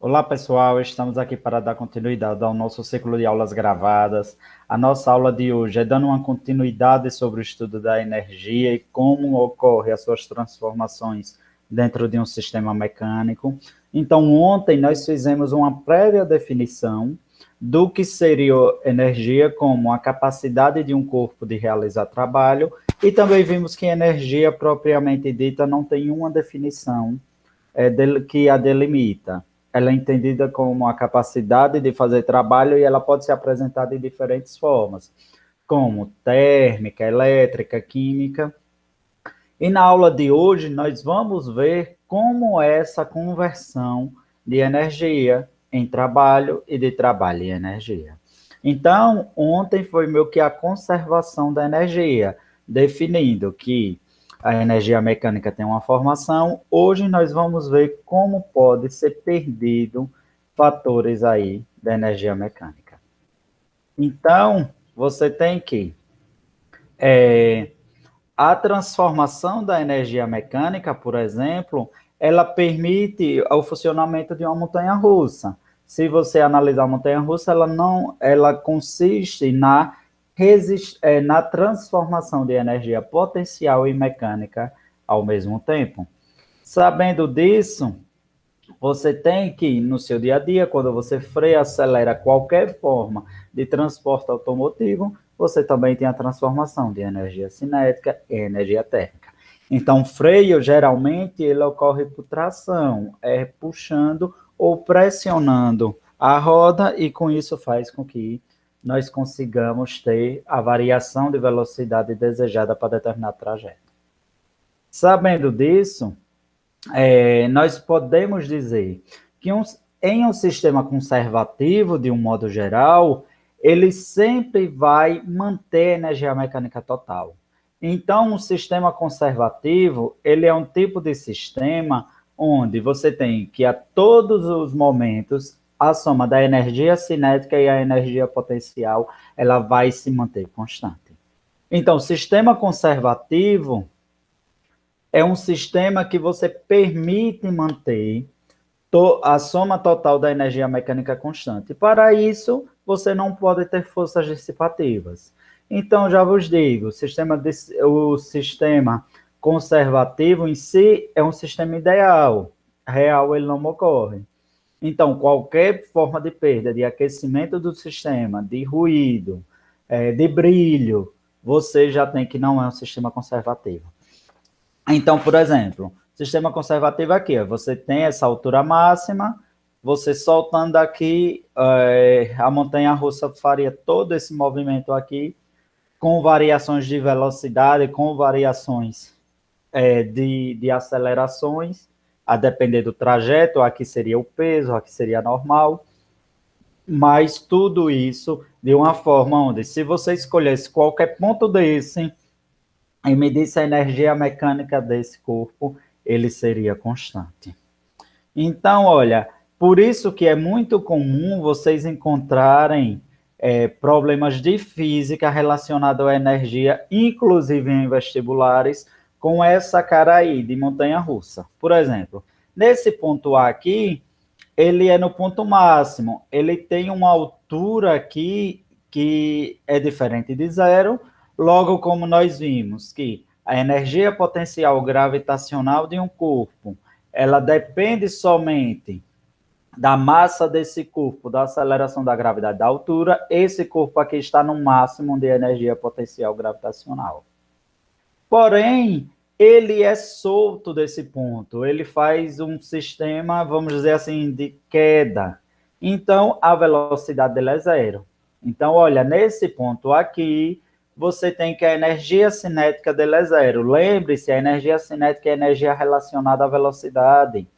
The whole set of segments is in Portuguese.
Olá, pessoal. Estamos aqui para dar continuidade ao nosso ciclo de aulas gravadas. A nossa aula de hoje é dando uma continuidade sobre o estudo da energia e como ocorrem as suas transformações dentro de um sistema mecânico. Então, ontem nós fizemos uma prévia definição do que seria energia como a capacidade de um corpo de realizar trabalho e também vimos que energia propriamente dita não tem uma definição que a delimita. Ela é entendida como a capacidade de fazer trabalho e ela pode ser apresentada em diferentes formas, como térmica, elétrica, química. E na aula de hoje nós vamos ver como é essa conversão de energia em trabalho e de trabalho em energia. Então, ontem foi meio que a conservação da energia, definindo que a energia mecânica tem uma formação. Hoje nós vamos ver como pode ser perdido fatores aí da energia mecânica. Então, você tem que a transformação da energia mecânica, por exemplo, ela permite o funcionamento de uma montanha-russa. Se você analisar a montanha-russa, ela consiste na transformação de energia potencial e mecânica ao mesmo tempo. Sabendo disso, você tem que, no seu dia a dia, quando você freia, acelera qualquer forma de transporte automotivo, você também tem a transformação de energia cinética e energia térmica. Então, freio, geralmente, ele ocorre por tração, puxando ou pressionando a roda, e com isso faz com que nós consigamos ter a variação de velocidade desejada para determinado trajeto. Sabendo disso, nós podemos dizer que em um sistema conservativo, de um modo geral, ele sempre vai manter a energia mecânica total. Então, um sistema conservativo, ele é um tipo de sistema onde você tem que, a todos os momentos, a soma da energia cinética e a energia potencial, ela vai se manter constante. Então, o sistema conservativo é um sistema que você permite manter a soma total da energia mecânica constante. Para isso, você não pode ter forças dissipativas. Então, já vos digo, o sistema conservativo em si é um sistema ideal. Real, ele não ocorre. Então, qualquer forma de perda de aquecimento do sistema, de ruído, de brilho, você já tem que não é um sistema conservativo. Então, por exemplo, sistema conservativo aqui, você tem essa altura máxima, você soltando aqui, a montanha-russa faria todo esse movimento aqui, com variações de velocidade, com variações de acelerações, a depender do trajeto, aqui seria o peso, aqui seria normal, mas tudo isso de uma forma onde, se você escolhesse qualquer ponto desse, e medisse a energia mecânica desse corpo, ele seria constante. Então, olha, por isso que é muito comum vocês encontrarem problemas de física relacionados à energia, inclusive em vestibulares, com essa cara aí de montanha-russa. Por exemplo, nesse ponto A aqui, ele é no ponto máximo, ele tem uma altura aqui que é diferente de zero, logo como nós vimos que a energia potencial gravitacional de um corpo, ela depende somente da massa desse corpo, da aceleração da gravidade da altura, esse corpo aqui está no máximo de energia potencial gravitacional. Porém, ele é solto desse ponto, ele faz um sistema, vamos dizer assim, de queda. Então, a velocidade dele é zero. Então, olha, nesse ponto aqui, você tem que a energia cinética dele é zero. Lembre-se, a energia cinética é a energia relacionada à velocidade.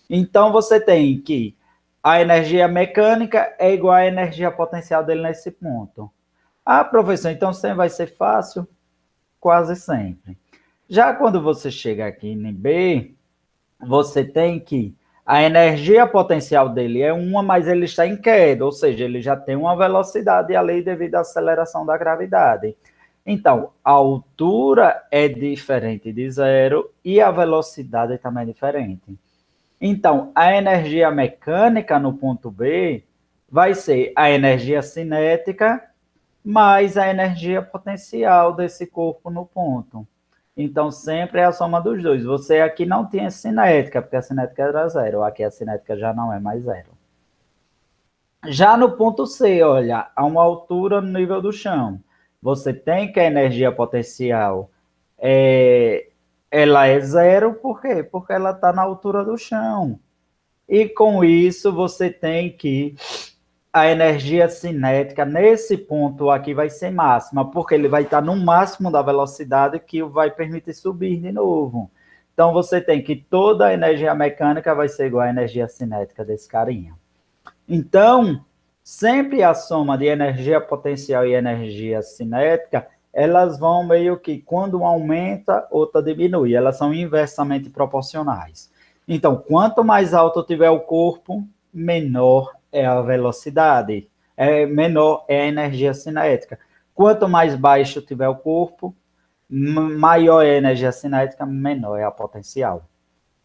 Então, você tem que a energia mecânica é igual à energia potencial dele nesse ponto. Ah, professor, então sempre vai ser fácil? Quase sempre. Já quando você chega aqui em B, você tem que a energia potencial dele é uma, mas ele está em queda, ou seja, ele já tem uma velocidade ali devido à aceleração da gravidade. Então, a altura é diferente de zero e a velocidade também é diferente. Então, a energia mecânica no ponto B vai ser a energia cinética mais a energia potencial desse corpo no ponto. Então, sempre é a soma dos dois. Você aqui não tinha cinética, porque a cinética era zero. Aqui a cinética já não é mais zero. Já no ponto C, olha, a uma altura no nível do chão, você tem que a energia potencial é, ela é zero, por quê? Porque ela está na altura do chão. E com isso você tem que a energia cinética nesse ponto aqui vai ser máxima, porque ele vai estar no máximo da velocidade que vai permitir subir de novo. Então você tem que toda a energia mecânica vai ser igual à energia cinética desse carinha. Então, sempre a soma de energia potencial e energia cinética, elas vão meio que, quando uma aumenta, outra diminui. Elas são inversamente proporcionais. Então, quanto mais alto tiver o corpo, menor é a velocidade, menor é a energia cinética. Quanto mais baixo tiver o corpo, maior é a energia cinética, menor é a potencial.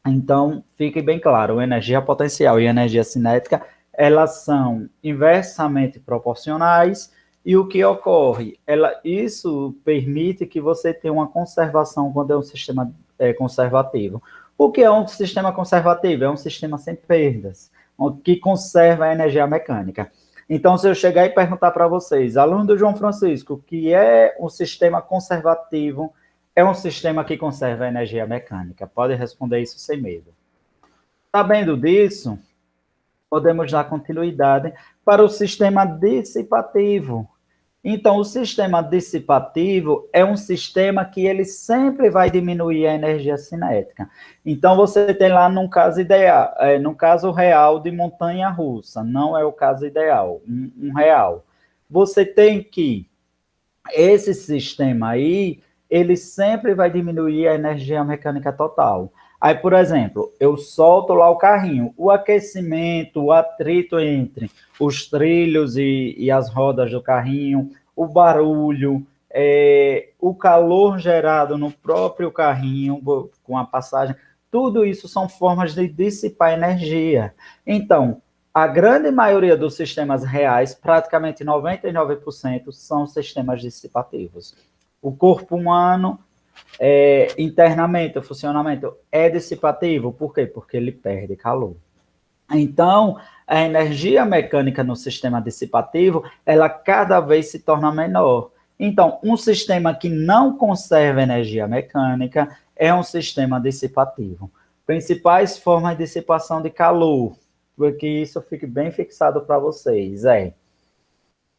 Então, fique bem claro, energia potencial e energia cinética, elas são inversamente proporcionais, e o que ocorre? Isso permite que você tenha uma conservação quando é um sistema conservativo. O que é um sistema conservativo? É um sistema sem perdas, que conserva a energia mecânica. Então, se eu chegar e perguntar para vocês, aluno do João Francisco, o que é um sistema conservativo? É um sistema que conserva a energia mecânica. Pode responder isso sem medo. Sabendo disso, podemos dar continuidade para o sistema dissipativo. Então, o sistema dissipativo é um sistema que ele sempre vai diminuir a energia cinética. Então, você tem lá num caso ideal, no caso real de montanha-russa, não é o caso ideal, um real. Você tem que esse sistema aí, ele sempre vai diminuir a energia mecânica total. Aí, por exemplo, eu solto lá o carrinho, o aquecimento, o atrito entre os trilhos e as rodas do carrinho, o barulho, o calor gerado no próprio carrinho com a passagem, tudo isso são formas de dissipar energia. Então, a grande maioria dos sistemas reais, praticamente 99%, são sistemas dissipativos. O corpo humano, internamente, o funcionamento é dissipativo. Por quê? Porque ele perde calor. Então, a energia mecânica no sistema dissipativo, ela cada vez se torna menor. Então, um sistema que não conserva energia mecânica é um sistema dissipativo. Principais formas de dissipação de calor, para que isso fique bem fixado para vocês,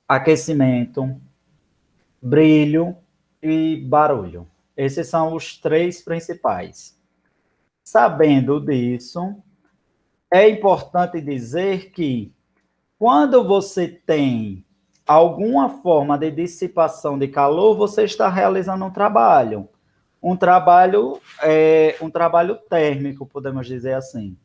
aquecimento, brilho e barulho. Esses são os três principais. Sabendo disso, é importante dizer que quando você tem alguma forma de dissipação de calor, você está realizando um trabalho térmico, podemos dizer assim.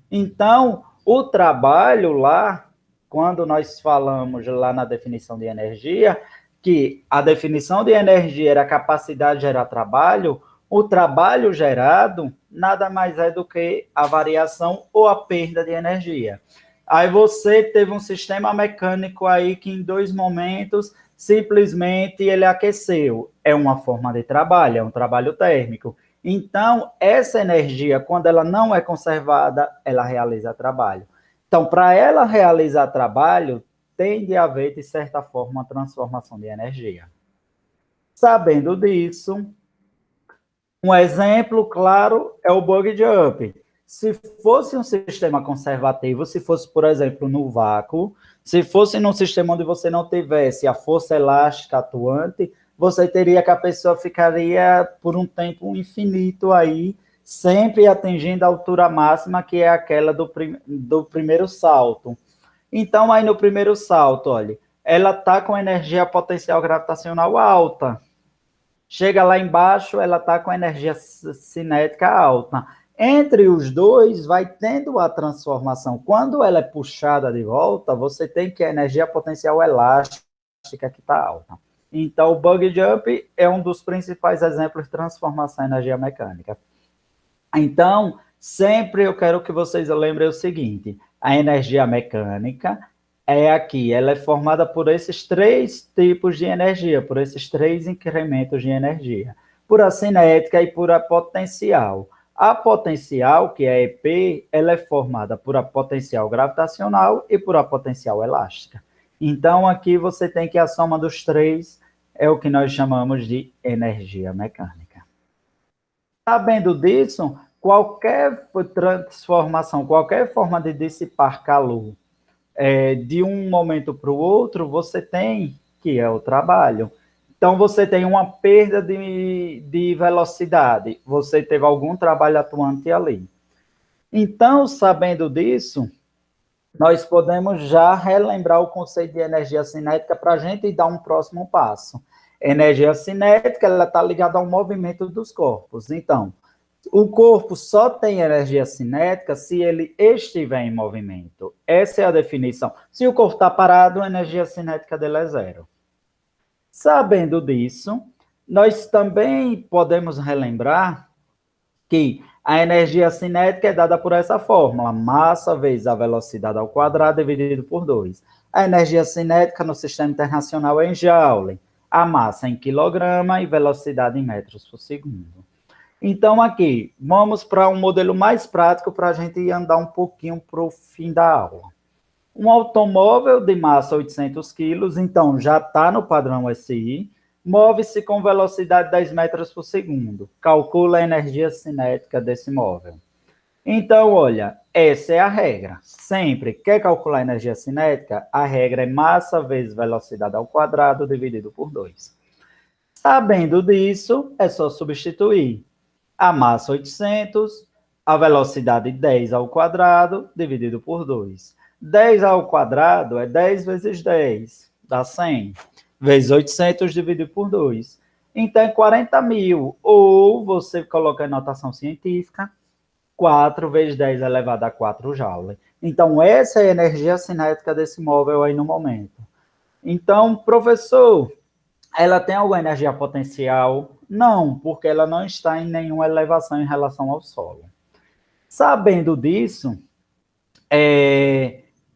Então, o trabalho lá, quando nós falamos lá na definição de energia, que a definição de energia era a capacidade de gerar trabalho, o trabalho gerado nada mais é do que a variação ou a perda de energia. Aí você teve um sistema mecânico aí que em 2 momentos simplesmente ele aqueceu. É uma forma de trabalho, é um trabalho térmico. Então, essa energia, quando ela não é conservada, ela realiza trabalho. Então, para ela realizar trabalho, tem de haver, de certa forma, uma transformação de energia. Sabendo disso, um exemplo claro é o bug jump. Se fosse um sistema conservativo, se fosse, por exemplo, no vácuo, se fosse num sistema onde você não tivesse a força elástica atuante, você teria que a pessoa ficaria por um tempo infinito aí, sempre atingindo a altura máxima, que é aquela do primeiro salto. Então, aí no primeiro salto, olha, ela está com energia potencial gravitacional alta. Chega lá embaixo, ela está com energia cinética alta. Entre os dois, vai tendo a transformação. Quando ela é puxada de volta, você tem que a energia potencial elástica que está alta. Então, o bug jump é um dos principais exemplos de transformação em energia mecânica. Então, Sempre eu quero que vocês lembrem o seguinte, a energia mecânica é aqui, ela é formada por esses três tipos de energia, por esses três incrementos de energia, por a cinética e por a potencial. A potencial, que é a EP, ela é formada por a potencial gravitacional e por a potencial elástica. Então, aqui você tem que a soma dos três é o que nós chamamos de energia mecânica. Sabendo disso, qualquer transformação, qualquer forma de dissipar calor de um momento para o outro, você tem, que é o trabalho. Então, você tem uma perda de velocidade, você teve algum trabalho atuante ali. Então, sabendo disso, nós podemos já relembrar o conceito de energia cinética para a gente dar um próximo passo. Energia cinética, ela está ligada ao movimento dos corpos. Então, o corpo só tem energia cinética se ele estiver em movimento. Essa é a definição. Se o corpo está parado, a energia cinética dele é zero. Sabendo disso, nós também podemos relembrar que a energia cinética é dada por essa fórmula, massa vezes a velocidade ao quadrado dividido por 2. A energia cinética no sistema internacional é em Joule, a massa em quilograma e velocidade em metros por segundo. Então, aqui, vamos para um modelo mais prático para a gente andar um pouquinho para o fim da aula. Um automóvel de massa 800 quilos, então já está no padrão SI, move-se com velocidade 10 metros por segundo. Calcula a energia cinética desse móvel. Então, olha, essa é a regra. Sempre quer calcular a energia cinética, a regra é massa vezes velocidade ao quadrado dividido por 2. Sabendo disso, é só substituir a massa 800, a velocidade 10 ao quadrado dividido por 2. 10 ao quadrado é 10 vezes 10, dá 100. Vezes 800 dividido por 2. Então, é 40 mil. Ou você coloca em notação científica, 4 vezes 10 elevado a 4 joules. Então, essa é a energia cinética desse móvel aí no momento. Então, professor, ela tem alguma energia potencial? Não, porque ela não está em nenhuma elevação em relação ao solo. Sabendo disso,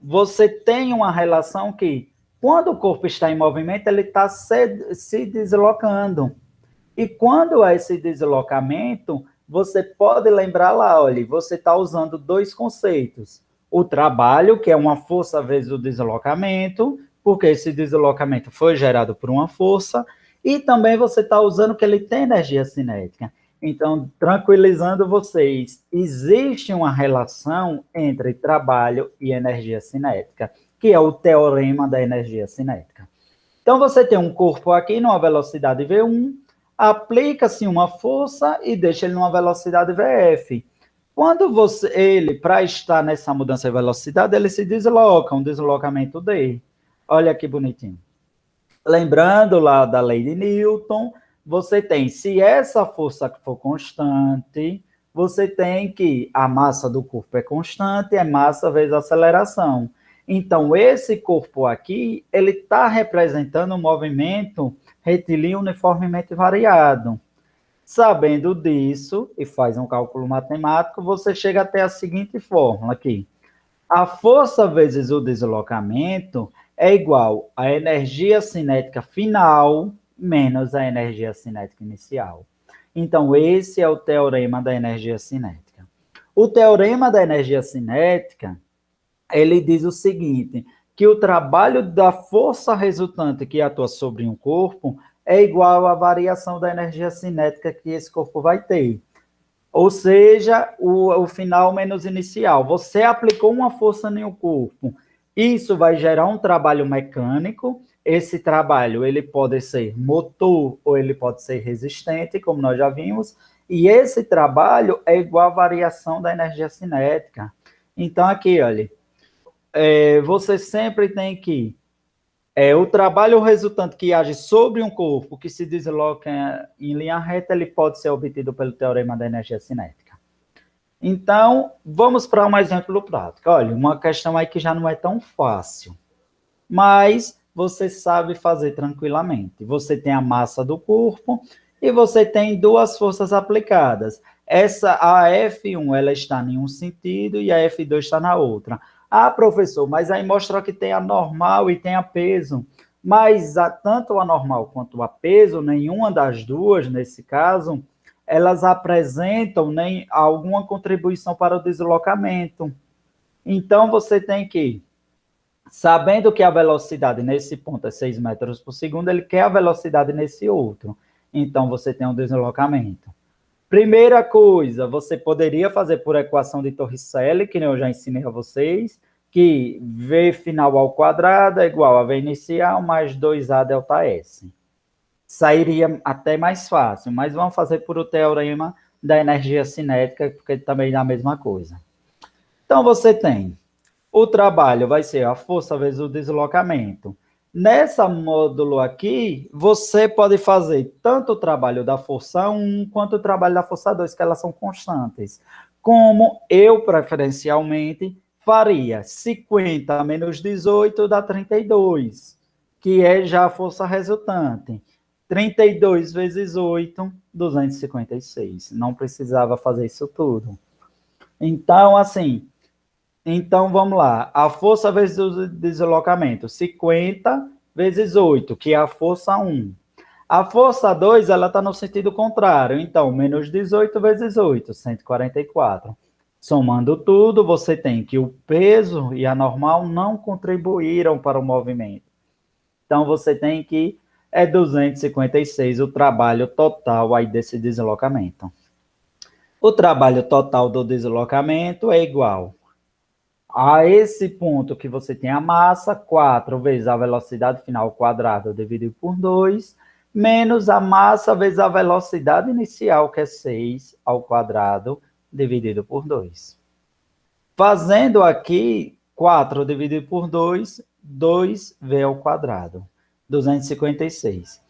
você tem uma relação que, quando o corpo está em movimento, ele está se deslocando. E quando há esse deslocamento, você pode lembrar lá, olha, você está usando dois conceitos. O trabalho, que é uma força vezes o deslocamento, porque esse deslocamento foi gerado por uma força, e também você está usando que ele tem energia cinética. Então, tranquilizando vocês, existe uma relação entre trabalho e energia cinética, que é o teorema da energia cinética. Então, você tem um corpo aqui numa velocidade V1, aplica-se uma força e deixa ele numa velocidade VF. Quando ele, para estar nessa mudança de velocidade, ele se desloca, um deslocamento D. Olha que bonitinho. Lembrando lá da lei de Newton, você tem, se essa força for constante, você tem que a massa do corpo é constante, é massa vezes aceleração. Então, esse corpo aqui, ele está representando um movimento retilíneo uniformemente variado. Sabendo disso, e faz um cálculo matemático, você chega até a seguinte fórmula aqui. A força vezes o deslocamento é igual à energia cinética final menos a energia cinética inicial. Então, esse é o teorema da energia cinética. O teorema da energia cinética, ele diz o seguinte, que o trabalho da força resultante que atua sobre um corpo é igual à variação da energia cinética que esse corpo vai ter. Ou seja, o final menos inicial. Você aplicou uma força em um corpo. Isso vai gerar um trabalho mecânico. Esse trabalho ele pode ser motor ou ele pode ser resistente, como nós já vimos. E esse trabalho é igual à variação da energia cinética. Então, aqui, olha, você sempre tem que o trabalho resultante que age sobre um corpo que se desloca em linha reta, ele pode ser obtido pelo teorema da energia cinética. Então, vamos para um exemplo prático. Olha, uma questão aí que já não é tão fácil, mas você sabe fazer tranquilamente. Você tem a massa do corpo e você tem duas forças aplicadas. a F1 ela está em um sentido e a F2 está na outra. Ah, professor, mas aí mostra que tem a normal e tem a peso. Mas tanto a normal quanto a peso, nenhuma das duas, nesse caso, elas apresentam nem alguma contribuição para o deslocamento. Então, você tem que, sabendo que a velocidade nesse ponto é 6 metros por segundo, ele quer a velocidade nesse outro. Então, você tem um deslocamento. Primeira coisa, você poderia fazer por equação de Torricelli, que eu já ensinei a vocês, que V final ao quadrado é igual a V inicial mais 2A delta S. Sairia até mais fácil, mas vamos fazer por o teorema da energia cinética, porque também dá a mesma coisa. Então, você tem o trabalho, vai ser a força vezes o deslocamento. Nessa módulo aqui, você pode fazer tanto o trabalho da força 1 quanto o trabalho da força 2, que elas são constantes. Como eu, preferencialmente, faria 50 menos 18 dá 32, que é já a força resultante. 32 vezes 8, 256. Não precisava fazer isso tudo. Então, assim, vamos lá. A força vezes o deslocamento, 50 vezes 8, que é a força 1. A força 2, ela está no sentido contrário. Então, menos 18 vezes 8, 144. Somando tudo, você tem que o peso e a normal não contribuíram para o movimento. Então, você tem que é 256 o trabalho total aí desse deslocamento. O trabalho total do deslocamento é igual a esse ponto que você tem a massa, 4 vezes a velocidade final quadrada dividido por 2, menos a massa vezes a velocidade inicial, que é 6 ao quadrado, dividido por 2. Fazendo aqui 4 dividido por 2, 2v ao quadrado, 256.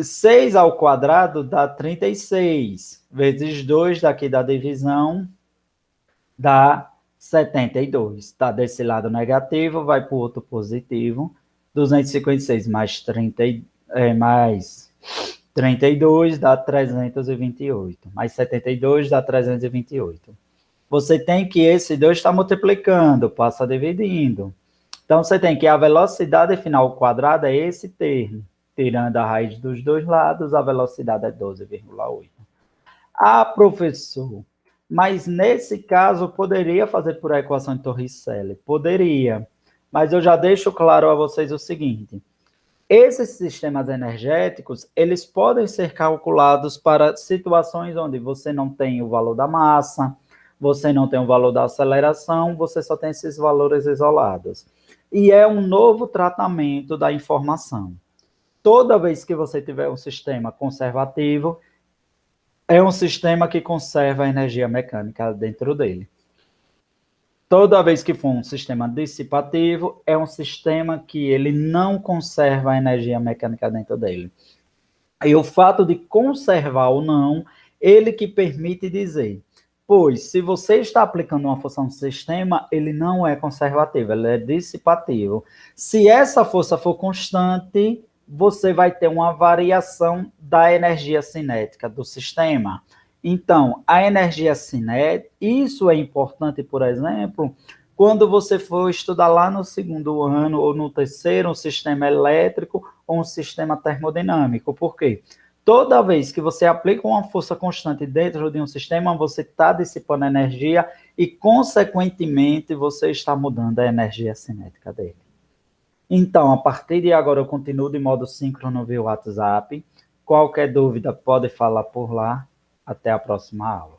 6 ao quadrado dá 36, vezes 2 daqui da divisão, dá 72. Está desse lado negativo, vai para o outro positivo. 256 mais 32 dá 328. Mais 72 dá 328. Você tem que esse 2 está multiplicando, passa dividindo. Então, você tem que a velocidade final quadrada é esse termo. Tirando a raiz dos dois lados, a velocidade é 12,8. Ah, professor, mas nesse caso poderia fazer por a equação de Torricelli? Poderia, mas eu já deixo claro a vocês o seguinte: esses sistemas energéticos, eles podem ser calculados para situações onde você não tem o valor da massa, você não tem o valor da aceleração, você só tem esses valores isolados. E é um novo tratamento da informação. Toda vez que você tiver um sistema conservativo, é um sistema que conserva a energia mecânica dentro dele. Toda vez que for um sistema dissipativo, é um sistema que ele não conserva a energia mecânica dentro dele. E o fato de conservar ou não, ele que permite dizer, pois se você está aplicando uma força no sistema, ele não é conservativo, ele é dissipativo. Se essa força for constante, você vai ter uma variação da energia cinética do sistema. Então, a energia cinética, isso é importante, por exemplo, quando você for estudar lá no segundo ano ou no terceiro um sistema elétrico ou um sistema termodinâmico. Por quê? Toda vez que você aplica uma força constante dentro de um sistema, você está dissipando energia e, consequentemente, você está mudando a energia cinética dele. Então, a partir de agora, eu continuo de modo síncrono via WhatsApp. Qualquer dúvida, pode falar por lá. Até a próxima aula.